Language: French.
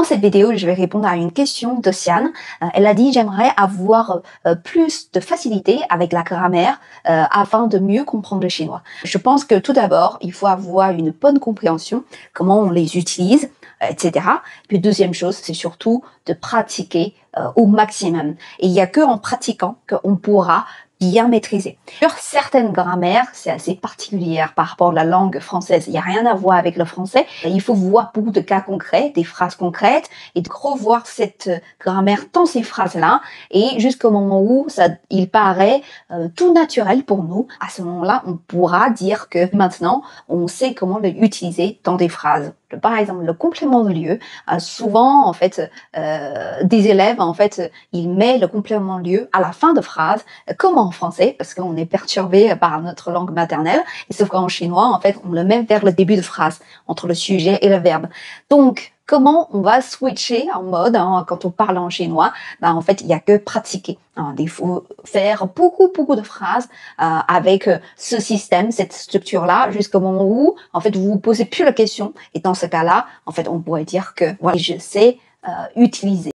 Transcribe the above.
cette vidéo, je vais répondre à une question d'Océane. Elle a dit: j'aimerais avoir plus de facilité avec la grammaire afin de mieux comprendre le chinois. Je pense que tout d'abord, il faut avoir une bonne compréhension, comment on les utilise, etc. Puis deuxième chose, c'est surtout de pratiquer au maximum. Et il n'y a que en pratiquant qu'on pourra bien maîtriser. Sur certaines grammaires, c'est assez particulière par rapport à la langue française. Il n'y a rien à voir avec le français. Il faut voir beaucoup de cas concrets, des phrases concrètes, et de revoir cette grammaire dans ces phrases-là, et jusqu'au moment où il paraît tout naturel pour nous. À ce moment-là, on pourra dire que maintenant, on sait comment l'utiliser dans des phrases. Par exemple, le complément de lieu. Souvent, en fait, des élèves, en fait, ils mettent le complément de lieu à la fin de phrase, comme en français, parce qu'on est perturbé par notre langue maternelle. Et sauf qu'en chinois, en fait, on le met vers le début de phrase, entre le sujet et le verbe. Donc, comment on va switcher en mode, quand on parle en chinois, en fait, il n'y a que pratiquer. Il faut faire beaucoup de phrases avec ce système, cette structure-là, jusqu'au moment où, en fait, vous vous posez plus la question. Et dans ce cas-là, en fait, on pourrait dire que, voilà, je sais utiliser.